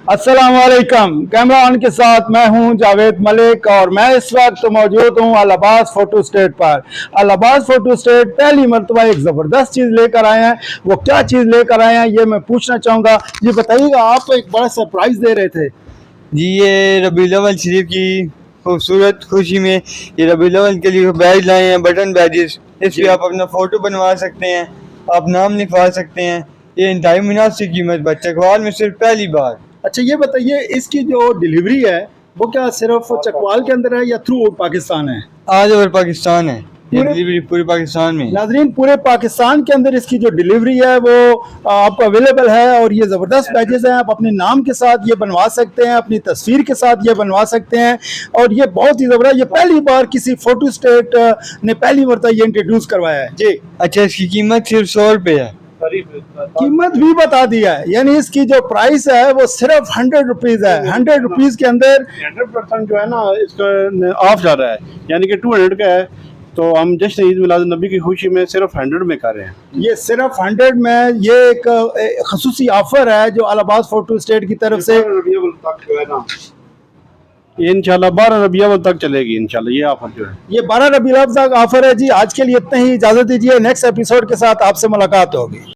अस्सलाम वालेकुम। Camera on के साथ मैं हूं जावेद मलिक और मैं इस वक्त मौजूद हूं अल अब्बास फोटो स्टेट पर। अल अब्बास फोटो स्टेट पहली मरतबा एक ज़बरदस्त चीज़ लेकर आए हैं। वो क्या चीज़ लेकर आए हैं ये मैं पूछना चाहूँगा। ये बताइएगा, आप एक बड़ा सरप्राइज़ दे रहे थे। जी, ये रबीउल अव्वल शरीफ की खूबसूरत खुशी में ये रबीउल अव्वल के लिए बैज लाए हैं, बटन बैजेस। इस पे आप अपना फ़ोटो बनवा सकते हैं, आप नाम लिखवा सकते हैं। ये इंतहाई मुनासिब कीमत पर चकवाल में सिर्फ पहली बार। अच्छा, ये बताइए, इसकी जो डिलीवरी है वो क्या सिर्फ चकवाल के अंदर है या थ्रू आउट पाकिस्तान है? ऑल ओवर पाकिस्तान है ये पूरे डिलीवरी, पूरे पाकिस्तान में। नाजरीन, पूरे पाकिस्तान के अंदर इसकी जो डिलीवरी है वो आपको अवेलेबल है। और ये ज़बरदस्त बैजेस हैं, आप अपने नाम के साथ ये बनवा सकते हैं, अपनी तस्वीर के साथ ये बनवा सकते हैं। और ये बहुत ही ज़बरदस्त, ये पहली बार किसी फोटो स्टेट ने पहली मरतबा ये इंट्रोड्यूस करवाया है जी। अच्छा, इसकी कीमत सिर्फ 100 रुपये है। कीमत भी बता दिया है, यानी इसकी जो प्राइस है वो सिर्फ 100 रुपीज़ है। 100 रुपीज़ के अंदर 100% जो है ना, इसका ऑफ जा रहा है, यानी कि 200 का है। तो हम जश्न ईद मिलाद नबी की खुशी में सिर्फ 100 में कर रहे हैं। ये सिर्फ 100 में ये एक खसूसी ऑफर है जो अल अब्बास फोटो स्टेट की तरफ से ये इंशाल्लाह 12 रबीउल अव्वल तक चलेगी इंशाल्लाह ये ऑफर जो है। ये 12 रबीउल अव्वल तक ऑफर है जी। आज के लिए इतना ही, इजाजत दीजिए। नेक्स्ट एपिसोड के साथ आपसे मुलाकात होगी।